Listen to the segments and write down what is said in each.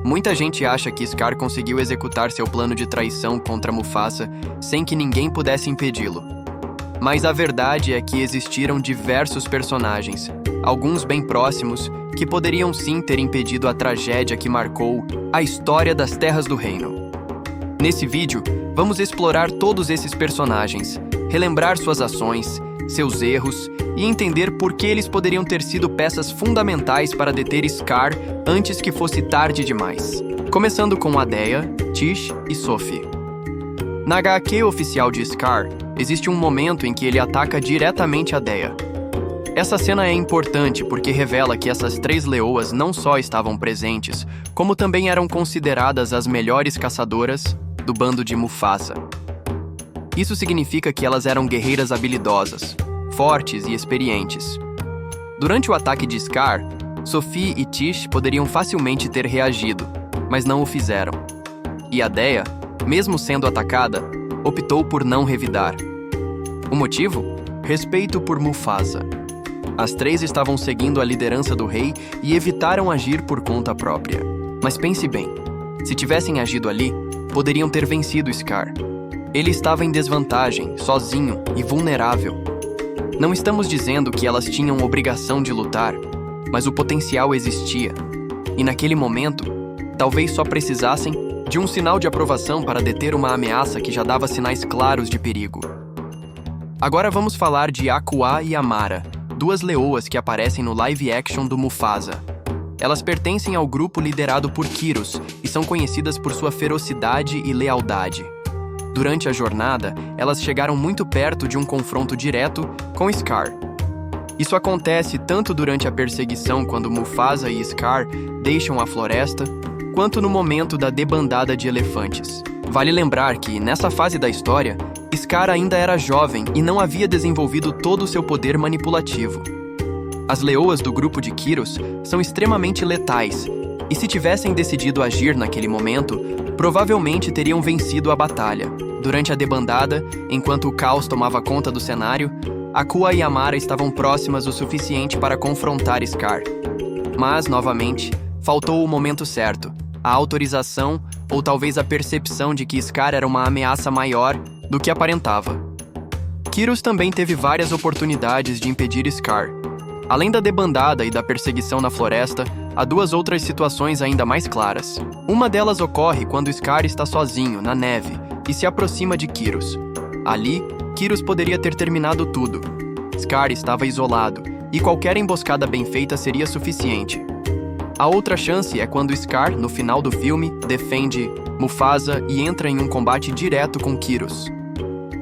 Muita gente acha que Scar conseguiu executar seu plano de traição contra Mufasa sem que ninguém pudesse impedi-lo. Mas a verdade é que existiram diversos personagens, alguns bem próximos, que poderiam sim ter impedido a tragédia que marcou a história das Terras do Reino. Nesse vídeo, vamos explorar todos esses personagens, relembrar suas ações, seus erros e entender por que eles poderiam ter sido peças fundamentais para deter Scar antes que fosse tarde demais. Começando com Adeya, Tish e Sophie. Na HQ oficial de Scar, existe um momento em que ele ataca diretamente Adeya. Essa cena é importante porque revela que essas 3 leoas não só estavam presentes, como também eram consideradas as melhores caçadoras do bando de Mufasa. Isso significa que elas eram guerreiras habilidosas, fortes e experientes. Durante o ataque de Scar, Sophie e Tish poderiam facilmente ter reagido, mas não o fizeram. E Adeya, mesmo sendo atacada, optou por não revidar. O motivo? Respeito por Mufasa. As 3 estavam seguindo a liderança do rei e evitaram agir por conta própria. Mas pense bem, se tivessem agido ali, poderiam ter vencido Scar. Ele estava em desvantagem, sozinho e vulnerável. Não estamos dizendo que elas tinham obrigação de lutar, mas o potencial existia. E naquele momento, talvez só precisassem de um sinal de aprovação para deter uma ameaça que já dava sinais claros de perigo. Agora vamos falar de Akuá e Amara, 2 leoas que aparecem no live action do Mufasa. Elas pertencem ao grupo liderado por Kyros e são conhecidas por sua ferocidade e lealdade. Durante a jornada, elas chegaram muito perto de um confronto direto com Scar. Isso acontece tanto durante a perseguição quando Mufasa e Scar deixam a floresta, quanto no momento da debandada de elefantes. Vale lembrar que, nessa fase da história, Scar ainda era jovem e não havia desenvolvido todo o seu poder manipulativo. As leoas do grupo de Kyros são extremamente letais, e se tivessem decidido agir naquele momento, provavelmente teriam vencido a batalha. Durante a debandada, enquanto o caos tomava conta do cenário, Akuá e Amara estavam próximas o suficiente para confrontar Scar. Mas, novamente, faltou o momento certo, a autorização ou talvez a percepção de que Scar era uma ameaça maior do que aparentava. Kyros também teve várias oportunidades de impedir Scar. Além da debandada e da perseguição na floresta, há 2 outras situações ainda mais claras. Uma delas ocorre quando Scar está sozinho, na neve, e se aproxima de Kyros. Ali, Kyros poderia ter terminado tudo. Scar estava isolado, e qualquer emboscada bem feita seria suficiente. A outra chance é quando Scar, no final do filme, defende Mufasa e entra em um combate direto com Kyros.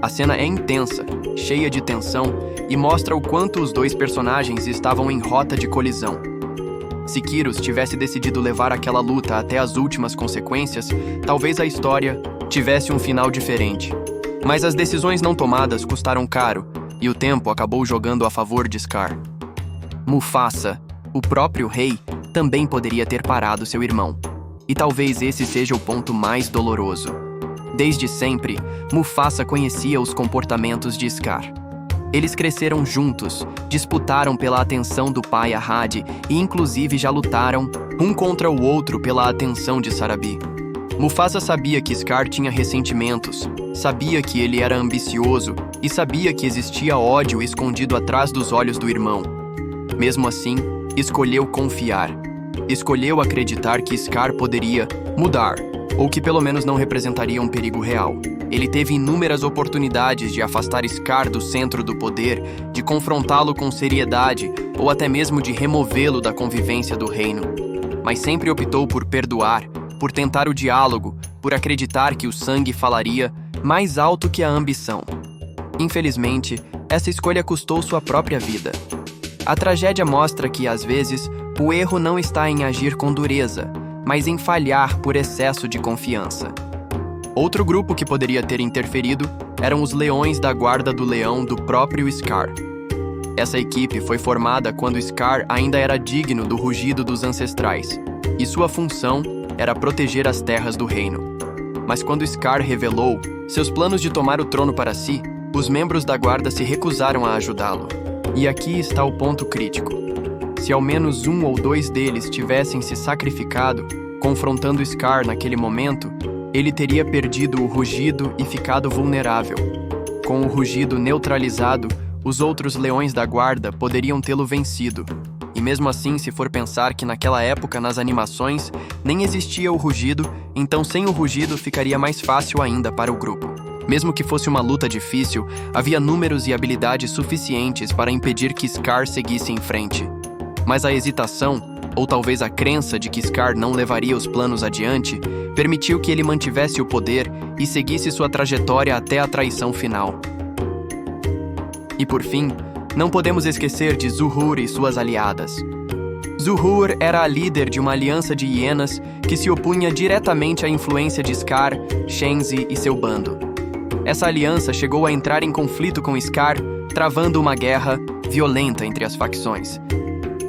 A cena é intensa, cheia de tensão e mostra o quanto os 2 personagens estavam em rota de colisão. Se Kyros tivesse decidido levar aquela luta até as últimas consequências, talvez a história tivesse um final diferente. Mas as decisões não tomadas custaram caro e o tempo acabou jogando a favor de Scar. Mufasa, o próprio rei, também poderia ter parado seu irmão. E talvez esse seja o ponto mais doloroso. Desde sempre, Mufasa conhecia os comportamentos de Scar. Eles cresceram juntos, disputaram pela atenção do pai Ahad e inclusive já lutaram um contra o outro pela atenção de Sarabi. Mufasa sabia que Scar tinha ressentimentos, sabia que ele era ambicioso e sabia que existia ódio escondido atrás dos olhos do irmão. Mesmo assim, escolheu confiar. Escolheu acreditar que Scar poderia mudar, ou que pelo menos não representaria um perigo real. Ele teve inúmeras oportunidades de afastar Scar do centro do poder, de confrontá-lo com seriedade, ou até mesmo de removê-lo da convivência do reino. Mas sempre optou por perdoar, por tentar o diálogo, por acreditar que o sangue falaria mais alto que a ambição. Infelizmente, essa escolha custou sua própria vida. A tragédia mostra que, às vezes, o erro não está em agir com dureza, mas em falhar por excesso de confiança. Outro grupo que poderia ter interferido eram os Leões da Guarda do Leão do próprio Scar. Essa equipe foi formada quando Scar ainda era digno do rugido dos ancestrais, e sua função era proteger as terras do reino. Mas quando Scar revelou seus planos de tomar o trono para si, os membros da guarda se recusaram a ajudá-lo. E aqui está o ponto crítico. Se ao menos um ou dois deles tivessem se sacrificado, Confrontando Scar naquele momento, ele teria perdido o rugido e ficado vulnerável. Com o rugido neutralizado, os outros leões da guarda poderiam tê-lo vencido. E mesmo assim, se for pensar que naquela época, nas animações, nem existia o rugido, então sem o rugido ficaria mais fácil ainda para o grupo. Mesmo que fosse uma luta difícil, havia números e habilidades suficientes para impedir que Scar seguisse em frente. Mas a hesitação, ou talvez a crença de que Scar não levaria os planos adiante, permitiu que ele mantivesse o poder e seguisse sua trajetória até a traição final. E por fim, não podemos esquecer de Zuhur e suas aliadas. Zuhur era a líder de uma aliança de hienas que se opunha diretamente à influência de Scar, Shenzi e seu bando. Essa aliança chegou a entrar em conflito com Scar, travando uma guerra violenta entre as facções.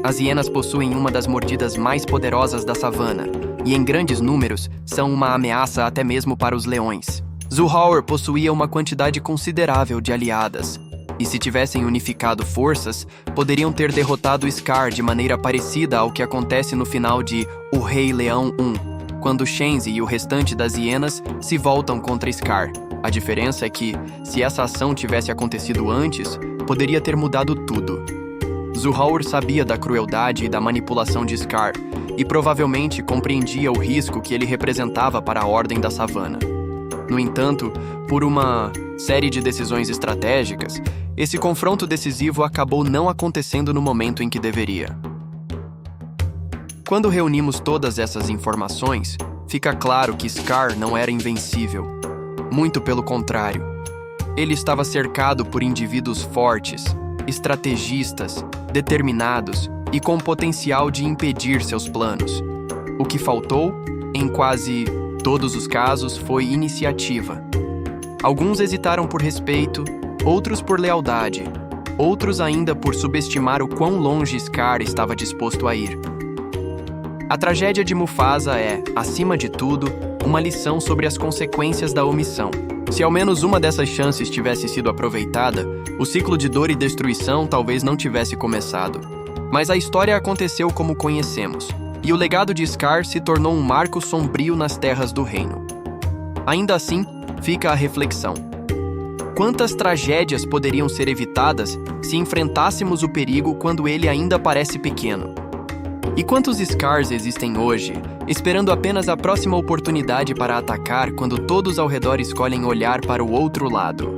As hienas possuem uma das mordidas mais poderosas da savana, e em grandes números são uma ameaça até mesmo para os leões. Zuhur possuía uma quantidade considerável de aliadas, e se tivessem unificado forças, poderiam ter derrotado Scar de maneira parecida ao que acontece no final de O Rei Leão 1, quando Shenzi e o restante das hienas se voltam contra Scar. A diferença é que, se essa ação tivesse acontecido antes, poderia ter mudado tudo. Zuhur sabia da crueldade e da manipulação de Scar, e provavelmente compreendia o risco que ele representava para a ordem da savana. No entanto, por uma série de decisões estratégicas, esse confronto decisivo acabou não acontecendo no momento em que deveria. Quando reunimos todas essas informações, fica claro que Scar não era invencível. Muito pelo contrário. Ele estava cercado por indivíduos fortes, estrategistas, determinados e com potencial de impedir seus planos. O que faltou, em quase todos os casos, foi iniciativa. Alguns hesitaram por respeito, outros por lealdade, outros ainda por subestimar o quão longe Scar estava disposto a ir. A tragédia de Mufasa é, acima de tudo, uma lição sobre as consequências da omissão. Se ao menos uma dessas chances tivesse sido aproveitada, o ciclo de dor e destruição talvez não tivesse começado. Mas a história aconteceu como conhecemos, e o legado de Scar se tornou um marco sombrio nas terras do reino. Ainda assim, fica a reflexão. Quantas tragédias poderiam ser evitadas se enfrentássemos o perigo quando ele ainda parece pequeno? E quantos Scars existem hoje, esperando apenas a próxima oportunidade para atacar quando todos ao redor escolhem olhar para o outro lado?